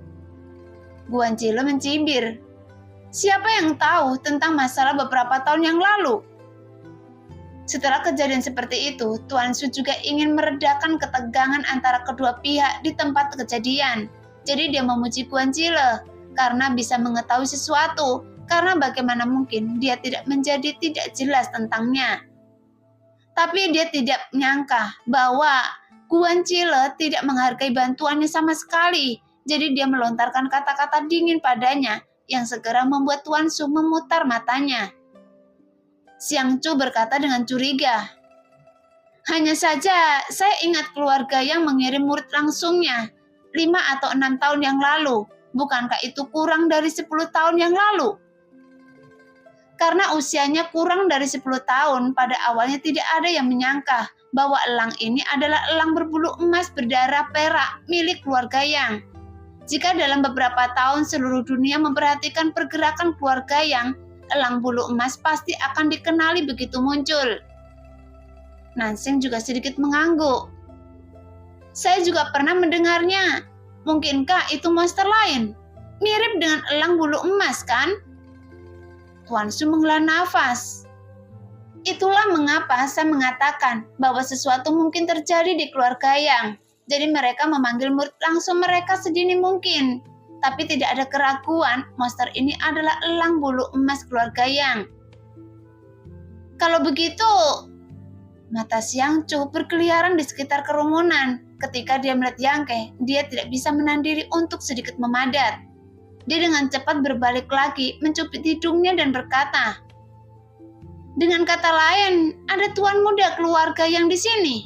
Guan Chile mencibir. Siapa yang tahu tentang masalah beberapa tahun yang lalu? Setelah kejadian seperti itu, Tuan Su juga ingin meredakan ketegangan antara kedua pihak di tempat kejadian. Jadi dia memuji Guan Chile karena bisa mengetahui sesuatu, karena bagaimana mungkin dia tidak menjadi tidak jelas tentangnya. Tapi dia tidak menyangka bahwa Guan Chile tidak menghargai bantuannya sama sekali. Jadi dia melontarkan kata-kata dingin padanya yang segera membuat Tuan Su memutar matanya. Xiang Chu berkata dengan curiga, "Hanya saja saya ingat keluarga yang mengirim murid langsungnya 5 atau 6 tahun yang lalu. Bukankah itu kurang dari 10 tahun yang lalu?" Karena usianya kurang dari 10 tahun, pada awalnya tidak ada yang menyangka bahwa elang ini adalah elang berbulu emas berdarah perak milik keluarga Yang. Jika dalam beberapa tahun seluruh dunia memperhatikan pergerakan keluarga Yang, elang bulu emas pasti akan dikenali begitu muncul. Nansing juga sedikit mengangguk. Saya juga pernah mendengarnya. Mungkinkah itu monster lain? Mirip dengan elang bulu emas, kan? Tuan Su menghela nafas. Itulah mengapa saya mengatakan bahwa sesuatu mungkin terjadi di keluarga Yang. Jadi mereka memanggil murid langsung mereka sedini mungkin. Tapi tidak ada keraguan, monster ini adalah elang bulu emas keluarga Yang. Kalau begitu, mata Xiang Chu berkeliaran di sekitar kerumunan. Ketika dia melihat Yang Ke, dia tidak bisa menahan diri untuk sedikit memadat. Dia dengan cepat berbalik lagi, mencubit hidungnya dan berkata, "Dengan kata lain, ada tuan muda keluarga Yang di sini."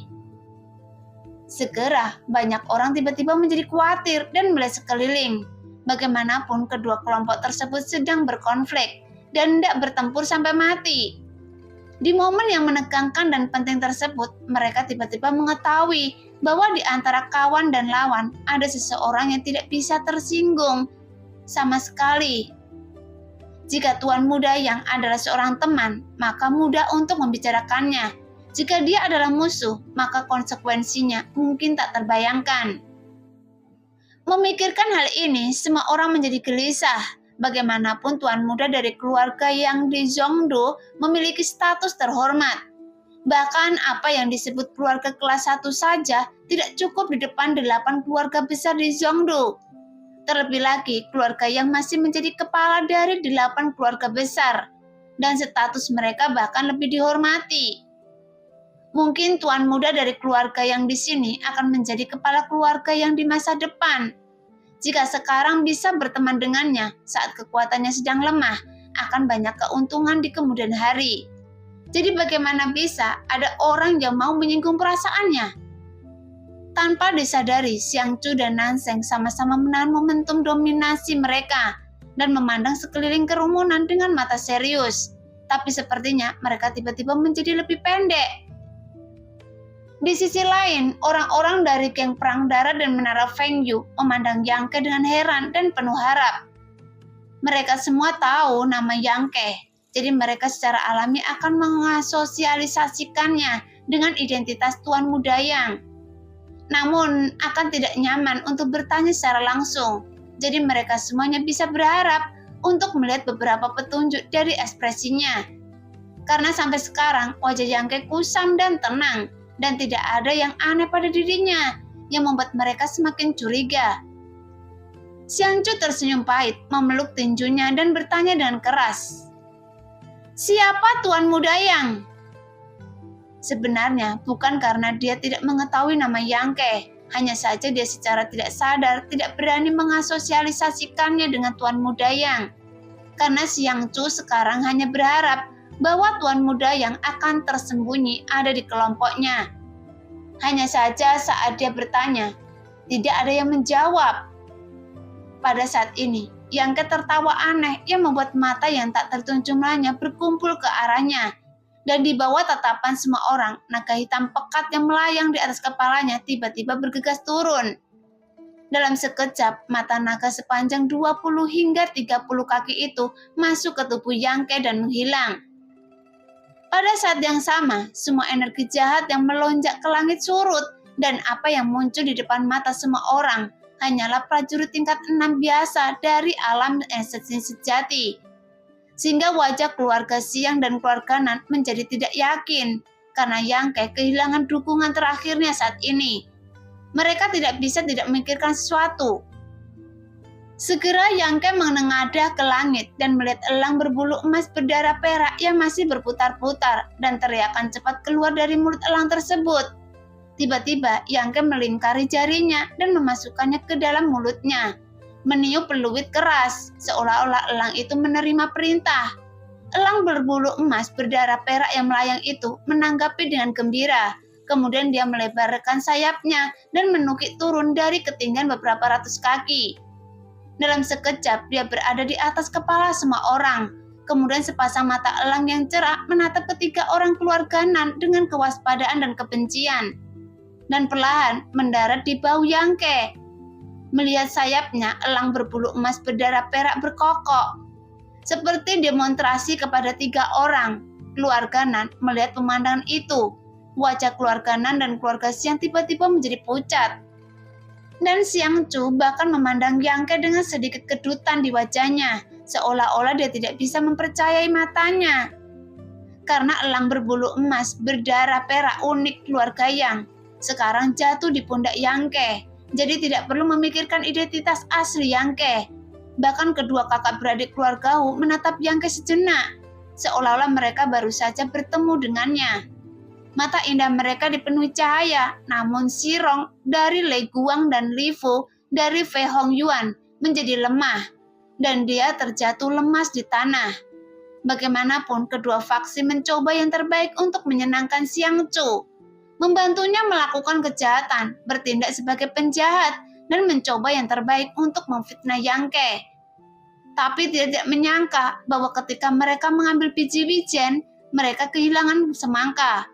Segera, banyak orang tiba-tiba menjadi khawatir dan melihat sekeliling. Bagaimanapun kedua kelompok tersebut sedang berkonflik dan tidak bertempur sampai mati. Di momen yang menegangkan dan penting tersebut, mereka tiba-tiba mengetahui bahwa di antara kawan dan lawan ada seseorang yang tidak bisa tersinggung sama sekali. Jika tuan muda Yang adalah seorang teman, maka mudah untuk membicarakannya. Jika dia adalah musuh, maka konsekuensinya mungkin tak terbayangkan. Memikirkan hal ini, semua orang menjadi gelisah. Bagaimanapun tuan muda dari keluarga Yang di Zhongdu memiliki status terhormat. Bahkan apa yang disebut keluarga kelas 1 saja tidak cukup di depan 8 keluarga besar di Zhongdu. Terlebih lagi, keluarga Yang masih menjadi kepala dari 8 keluarga besar. Dan status mereka bahkan lebih dihormati. Mungkin tuan muda dari keluarga Yang di sini akan menjadi kepala keluarga Yang di masa depan. Jika sekarang bisa berteman dengannya saat kekuatannya sedang lemah, akan banyak keuntungan di kemudian hari. Jadi bagaimana bisa ada orang yang mau menyinggung perasaannya? Tanpa disadari, Xiang Chu dan Nanseng sama-sama menahan momentum dominasi mereka dan memandang sekeliling kerumunan dengan mata serius. Tapi sepertinya mereka tiba-tiba menjadi lebih pendek. Di sisi lain, orang-orang dari geng perang darah dan menara Feng Yu memandang Yang Ke dengan heran dan penuh harap. Mereka semua tahu nama Yang Ke, jadi mereka secara alami akan mengasosialisasikannya dengan identitas tuan muda Yang. Namun, akan tidak nyaman untuk bertanya secara langsung, jadi mereka semuanya bisa berharap untuk melihat beberapa petunjuk dari ekspresinya. Karena sampai sekarang, wajah Yang Ke kusam dan tenang, dan tidak ada yang aneh pada dirinya yang membuat mereka semakin curiga. Xiang Chu tersenyum pahit, memeluk tinjunya dan bertanya dengan keras, "Siapa tuan muda Yang?" Sebenarnya bukan karena dia tidak mengetahui nama Yang Ke, hanya saja dia secara tidak sadar tidak berani mengasosialisasikannya dengan tuan muda Yang. Karena Xiang Chu sekarang hanya berharap bahwa tuan muda Yang akan tersembunyi ada di kelompoknya. Hanya saja saat dia bertanya, tidak ada yang menjawab. Pada saat ini, Yang Ke tertawa aneh yang membuat mata yang tak terhitung jumlahnya berkumpul ke arahnya. Dan di bawah tatapan semua orang, naga hitam pekat yang melayang di atas kepalanya tiba-tiba bergegas turun. Dalam sekejap, mata naga sepanjang 20 hingga 30 kaki itu masuk ke tubuh Yang Ke dan menghilang. Pada saat yang sama, semua energi jahat yang melonjak ke langit surut, dan apa yang muncul di depan mata semua orang hanyalah prajurit tingkat 6 biasa dari alam esensi sejati. Sehingga wajah keluarga Xiang dan keluarga Nan menjadi tidak yakin, karena Yang Ke kehilangan dukungan terakhirnya saat ini. Mereka tidak bisa tidak memikirkan sesuatu. Segera Yang Ke menengadah ke langit dan melihat elang berbulu emas berdarah perak yang masih berputar-putar, dan teriakan cepat keluar dari mulut elang tersebut. Tiba-tiba Yang Ke melingkari jarinya dan memasukkannya ke dalam mulutnya, meniup peluit keras, seolah-olah elang itu menerima perintah. Elang berbulu emas berdarah perak yang melayang itu menanggapi dengan gembira. Kemudian dia melebarkan sayapnya dan menukik turun dari ketinggian beberapa ratus kaki. Dalam sekejap dia berada di atas kepala semua orang. Kemudian sepasang mata elang yang cerah menatap ketiga orang keluarga Nan dengan kewaspadaan dan kebencian. Dan perlahan mendarat di bahu Yang Ke. Melihat sayapnya, elang berbulu emas berdarah perak berkokok. Seperti demonstrasi kepada 3 orang. Keluarga Nan melihat pemandangan itu. Wajah keluarga Nan dan keluarga Xiang tiba-tiba menjadi pucat. Dan Xiang Chu bahkan memandang Yang Ke dengan sedikit kedutan di wajahnya, seolah-olah dia tidak bisa mempercayai matanya. Karena elang berbulu emas berdarah perak unik keluarga Yang sekarang jatuh di pundak Yang Ke, jadi tidak perlu memikirkan identitas asli Yang Ke. Bahkan kedua kakak beradik keluarga Hu menatap Yang Ke sejenak, seolah-olah mereka baru saja bertemu dengannya. Mata indah mereka dipenuhi cahaya, namun Xirong dari Lei Guang dan Li Fu dari Fei Hongyuan menjadi lemah, dan dia terjatuh lemas di tanah. Bagaimanapun kedua faksi mencoba yang terbaik untuk menyenangkan Xiang Chu, membantunya melakukan kejahatan, bertindak sebagai penjahat, dan mencoba yang terbaik untuk memfitnah Yang Ke. Tapi tidak menyangka bahwa ketika mereka mengambil biji wijen, mereka kehilangan semangka.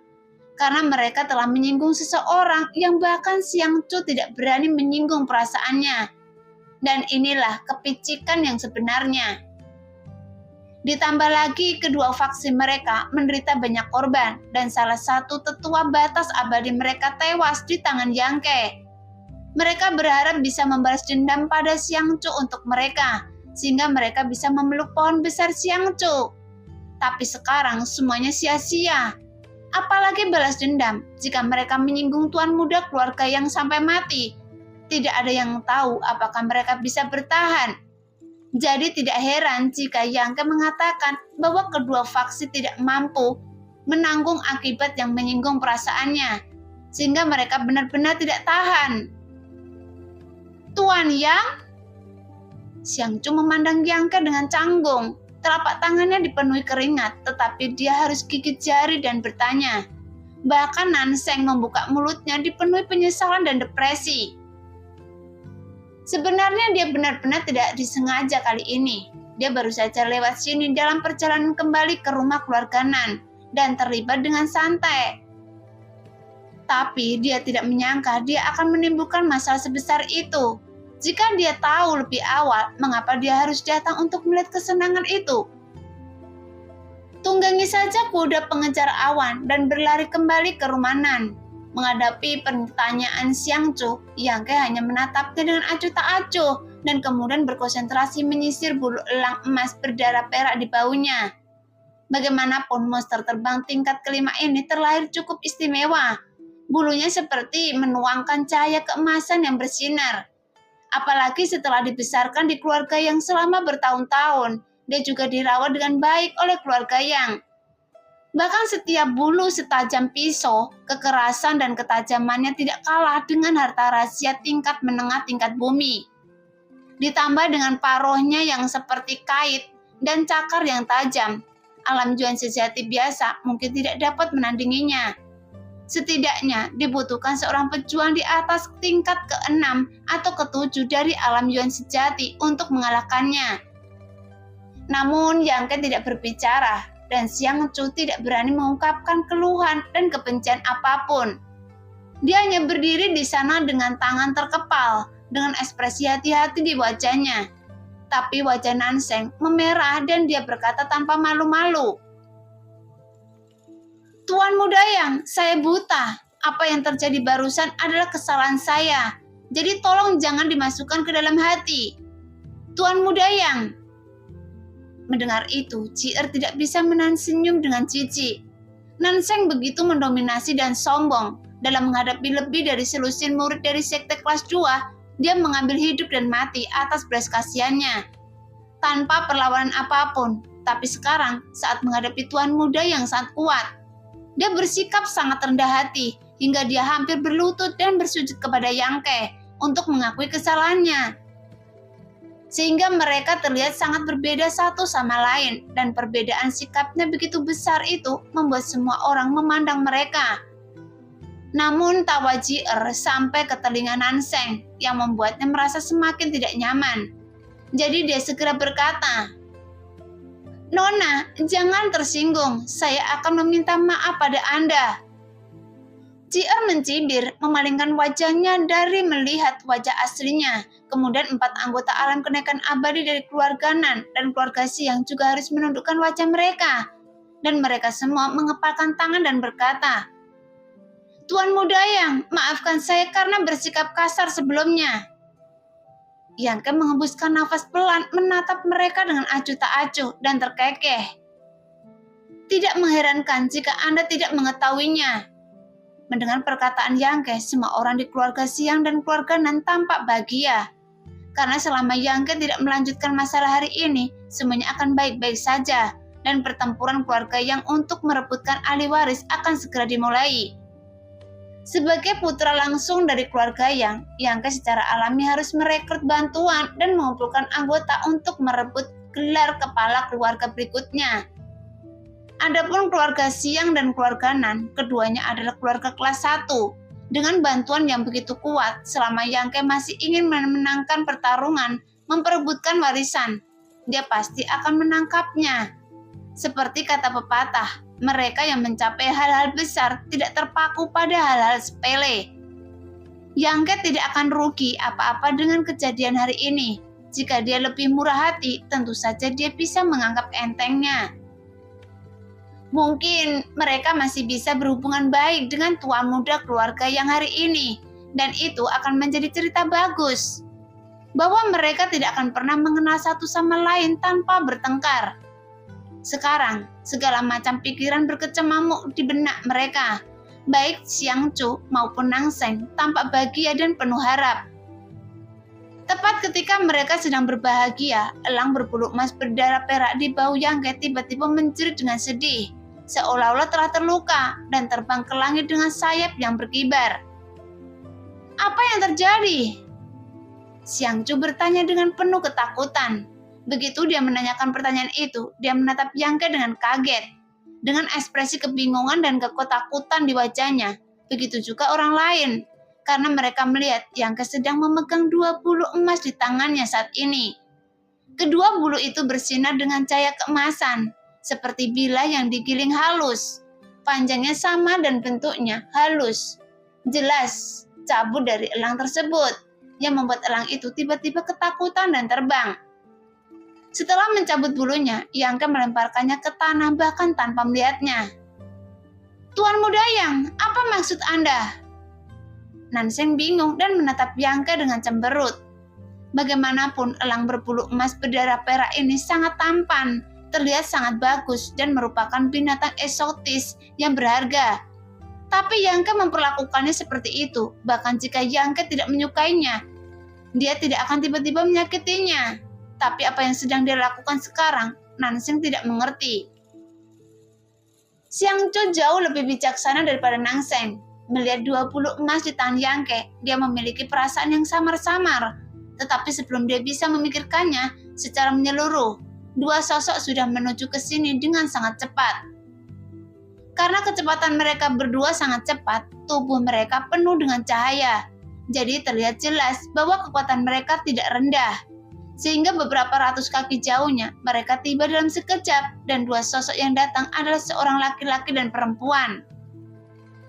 Karena mereka telah menyinggung seseorang yang bahkan Xiang Chu tidak berani menyinggung perasaannya. Dan inilah kepicikan yang sebenarnya. Ditambah lagi kedua faksi mereka menderita banyak korban, dan salah satu tetua batas abadi mereka tewas di tangan Yang Ke. Mereka berharap bisa membalas dendam pada Xiang Chu untuk mereka, sehingga mereka bisa memeluk pohon besar Xiang Chu. Tapi sekarang semuanya sia-sia. Apalagi balas dendam jika mereka menyinggung tuan muda keluarga Yang sampai mati. Tidak ada yang tahu apakah mereka bisa bertahan. Jadi tidak heran jika Yang Ke mengatakan bahwa kedua faksi tidak mampu menanggung akibat yang menyinggung perasaannya, sehingga mereka benar-benar tidak tahan. Tuan Yang? Xiang Chu memandang Yang Ke dengan canggung. Telapak tangannya dipenuhi keringat, tetapi dia harus gigit jari dan bertanya. Bahkan Nanseng membuka mulutnya dipenuhi penyesalan dan depresi. Sebenarnya dia benar-benar tidak disengaja kali ini. Dia baru saja lewat sini dalam perjalanan kembali ke rumah keluarga Nan dan terlibat dengan santai. Tapi dia tidak menyangka dia akan menimbulkan masalah sebesar itu. Jika dia tahu lebih awal, mengapa dia harus datang untuk melihat kesenangan itu? Tunggangi saja kuda pengejar awan dan berlari kembali ke rumah Nan. Menghadapi pertanyaan Xiang Chu, Yang Ke hanya menatapnya dengan acuh tak acuh dan kemudian berkonsentrasi menyisir bulu elang emas berdarah perak di bahunya. Bagaimanapun monster terbang tingkat kelima ini terlahir cukup istimewa. Bulunya seperti menuangkan cahaya keemasan yang bersinar. Apalagi setelah dibesarkan di keluarga Yang selama bertahun-tahun, dia juga dirawat dengan baik oleh keluarga Yang. Bahkan setiap bulu setajam pisau, kekerasan dan ketajamannya tidak kalah dengan harta rahasia tingkat menengah tingkat bumi. Ditambah dengan paruhnya yang seperti kait dan cakar yang tajam, alam Yuan sejati biasa mungkin tidak dapat menandinginya. Setidaknya dibutuhkan seorang pejuang di atas tingkat ke-6 atau ke-7 dari alam Yuan sejati untuk mengalahkannya. Namun Yang Ke tidak berbicara dan Xiang Chu tidak berani mengungkapkan keluhan dan kebencian apapun. Dia hanya berdiri di sana dengan tangan terkepal, dengan ekspresi hati-hati di wajahnya. Tapi wajah Nanseng memerah dan dia berkata tanpa malu-malu. Tuan Mudayang, saya buta. Apa yang terjadi barusan adalah kesalahan saya. Jadi tolong jangan dimasukkan ke dalam hati. Tuan Mudayang. Mendengar itu, Cier tidak bisa menahan senyum dengan jijik. Nanseng begitu mendominasi dan sombong. Dalam menghadapi lebih dari selusin murid dari sekte kelas 2, dia mengambil hidup dan mati atas belas kasihannya. Tanpa perlawanan apapun, tapi sekarang saat menghadapi tuan muda yang sangat kuat, dia bersikap sangat rendah hati hingga dia hampir berlutut dan bersujud kepada Yangke untuk mengakui kesalahannya. Sehingga mereka terlihat sangat berbeda satu sama lain, dan perbedaan sikapnya begitu besar itu membuat semua orang memandang mereka. Namun tawa Jier sampai ke telinga Nanseng yang membuatnya merasa semakin tidak nyaman. Jadi dia segera berkata, "Nona, jangan tersinggung, saya akan meminta maaf pada Anda." Jier mencibir, memalingkan wajahnya dari melihat wajah aslinya. Kemudian 4 anggota alam kenaikan abadi dari keluarga Nan dan keluarga Siang juga harus menundukkan wajah mereka. Dan mereka semua mengepalkan tangan dan berkata, "Tuan Mudayang, maafkan saya karena bersikap kasar sebelumnya." Yangke menghembuskan nafas pelan menatap mereka dengan acuh tak acuh dan terkekeh. "Tidak mengherankan jika Anda tidak mengetahuinya." Mendengar perkataan Yangke, semua orang di keluarga Siang dan keluarga Nan tampak bahagia. Karena selama Yangke tidak melanjutkan masalah hari ini, semuanya akan baik-baik saja, dan pertempuran keluarga Yang untuk merebutkan ahli waris akan segera dimulai. Sebagai putra langsung dari keluarga Yang, Yangke secara alami harus merekrut bantuan dan mengumpulkan anggota untuk merebut gelar kepala keluarga berikutnya. Adapun keluarga Siang dan keluarga Nan, keduanya adalah keluarga kelas 1. Dengan bantuan yang begitu kuat, selama Yangke masih ingin memenangkan pertarungan, memperebutkan warisan, dia pasti akan menangkapnya. Seperti kata pepatah, mereka yang mencapai hal-hal besar tidak terpaku pada hal-hal sepele. Yangke tidak akan rugi apa-apa dengan kejadian hari ini. Jika dia lebih murah hati, tentu saja dia bisa menganggap entengnya. Mungkin mereka masih bisa berhubungan baik dengan tua muda keluarga Yang hari ini, dan itu akan menjadi cerita bagus. Bahwa mereka tidak akan pernah mengenal satu sama lain tanpa bertengkar. Sekarang, segala macam pikiran berkecamuk di benak mereka, baik Xiangcu maupun Nanseng tampak bahagia dan penuh harap. Tepat ketika mereka sedang berbahagia, elang berbulu emas berdarah perak di bahu Yangke tiba-tiba menjerit dengan sedih, seolah-olah telah terluka dan terbang ke langit dengan sayap yang berkibar. "Apa yang terjadi?" Xiangcu bertanya dengan penuh ketakutan. Begitu dia menanyakan pertanyaan itu, dia menatap Yangke dengan kaget. Dengan ekspresi kebingungan dan ketakutan di wajahnya, begitu juga orang lain. Karena mereka melihat Yangke sedang memegang 2 bulu emas di tangannya saat ini. Kedua bulu itu bersinar dengan cahaya keemasan, seperti bila yang digiling halus. Panjangnya sama dan bentuknya halus. Jelas cabut dari elang tersebut, yang membuat elang itu tiba-tiba ketakutan dan terbang. Setelah mencabut bulunya, Yangke melemparkannya ke tanah bahkan tanpa melihatnya. "Tuan Mudayang, apa maksud Anda?" Nanseng bingung dan menatap Yangke dengan cemberut. Bagaimanapun, elang berbulu emas berdarah perak ini sangat tampan, terlihat sangat bagus dan merupakan binatang eksotis yang berharga. Tapi Yangke memperlakukannya seperti itu, bahkan jika Yangke tidak menyukainya, dia tidak akan tiba-tiba menyakitinya. Tapi apa yang sedang dia lakukan sekarang, Nanseng tidak mengerti. Xiangcu jauh lebih bijaksana daripada Nanseng. Melihat 2 bulu emas di tangan Yangke, dia memiliki perasaan yang samar-samar. Tetapi sebelum dia bisa memikirkannya secara menyeluruh, 2 sosok sudah menuju ke sini dengan sangat cepat. Karena kecepatan mereka berdua sangat cepat, tubuh mereka penuh dengan cahaya. Jadi terlihat jelas bahwa kekuatan mereka tidak rendah. Sehingga beberapa ratus kaki jauhnya, mereka tiba dalam sekejap, dan 2 sosok yang datang adalah seorang laki-laki dan perempuan.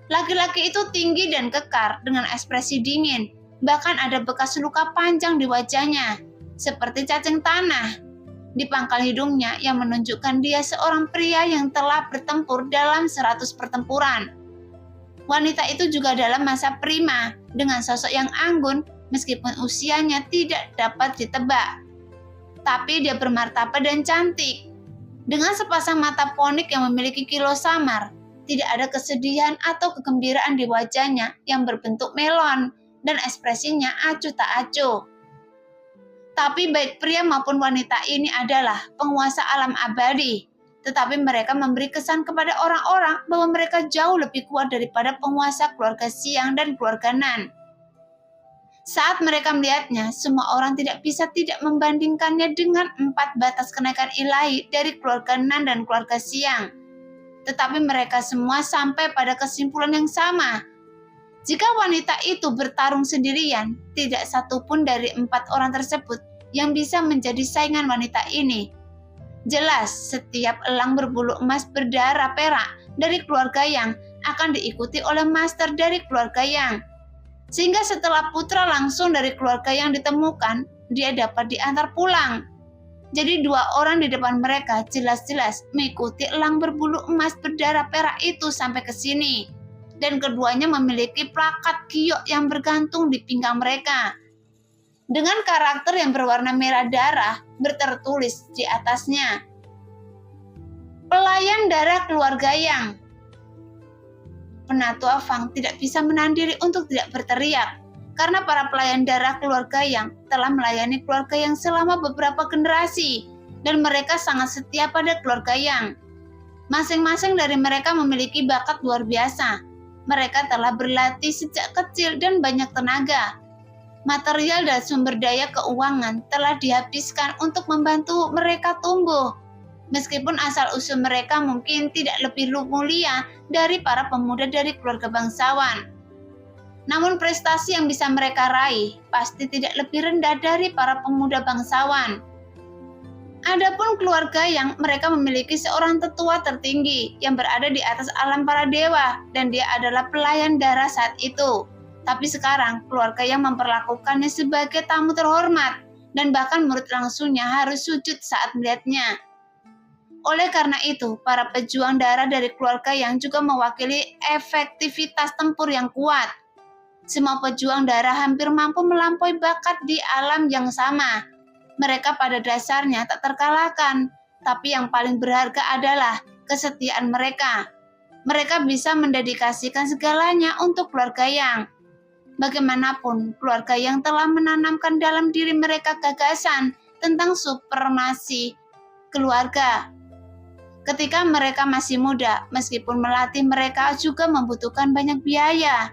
Laki-laki itu tinggi dan kekar dengan ekspresi dingin, bahkan ada bekas luka panjang di wajahnya, seperti cacing tanah. di pangkal hidungnya yang menunjukkan dia seorang pria yang telah bertempur dalam 100 pertempuran. Wanita itu juga dalam masa prima dengan sosok yang anggun meskipun usianya tidak dapat ditebak. Tapi dia bermartabat dan cantik. Dengan sepasang mata ponik yang memiliki kilau samar, tidak ada kesedihan atau kegembiraan di wajahnya yang berbentuk melon dan ekspresinya acuh tak acuh. Tapi baik pria maupun wanita ini adalah penguasa alam abadi. Tetapi mereka memberi kesan kepada orang-orang bahwa mereka jauh lebih kuat daripada penguasa keluarga Siang dan keluarga Nan. Saat mereka melihatnya, semua orang tidak bisa tidak membandingkannya dengan 4 batas kenaikan ilahi dari keluarga Nan dan keluarga Siang. Tetapi mereka semua sampai pada kesimpulan yang sama. Jika wanita itu bertarung sendirian, tidak satupun dari 4 orang tersebut yang bisa menjadi saingan wanita ini. Jelas, setiap elang berbulu emas berdarah perak dari keluarga Yang akan diikuti oleh master dari keluarga Yang. Sehingga setelah putra langsung dari keluarga Yang ditemukan, dia dapat diantar pulang. Jadi 2 orang di depan mereka jelas-jelas mengikuti elang berbulu emas berdarah perak itu sampai ke sini. Dan keduanya memiliki plakat giok yang bergantung di pinggang mereka. Dengan karakter yang berwarna merah darah bertertulis di atasnya, pelayan darah keluarga Yang. Penatua Fang tidak bisa menahan diri untuk tidak berteriak, karena para pelayan darah keluarga Yang telah melayani keluarga Yang selama beberapa generasi, dan mereka sangat setia pada keluarga Yang. Masing-masing dari mereka memiliki bakat luar biasa. Mereka telah berlatih sejak kecil dan banyak tenaga. Material dan sumber daya keuangan telah dihabiskan untuk membantu mereka tumbuh. Meskipun asal-usul mereka mungkin tidak lebih mulia dari para pemuda dari keluarga bangsawan. Namun prestasi yang bisa mereka raih pasti tidak lebih rendah dari para pemuda bangsawan. Adapun keluarga Yang, mereka memiliki seorang tetua tertinggi yang berada di atas alam para dewa, dan dia adalah pelayan darah saat itu. Tapi sekarang keluarga Yang memperlakukannya sebagai tamu terhormat, dan bahkan murid langsungnya harus sujud saat melihatnya. Oleh karena itu, para pejuang darah dari keluarga Yang juga mewakili efektivitas tempur yang kuat. Semua pejuang darah hampir mampu melampaui bakat di alam yang sama. Mereka pada dasarnya tak terkalahkan, tapi yang paling berharga adalah kesetiaan mereka. Mereka bisa mendedikasikan segalanya untuk keluarga Yang. Bagaimanapun, keluarga Yang telah menanamkan dalam diri mereka gagasan tentang supremasi keluarga. Ketika mereka masih muda, meskipun melatih mereka juga membutuhkan banyak biaya.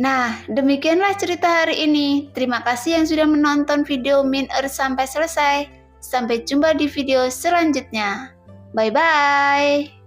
Nah, demikianlah cerita hari ini. Terima kasih yang sudah menonton video Min Er sampai selesai. Sampai jumpa di video selanjutnya. Bye-bye.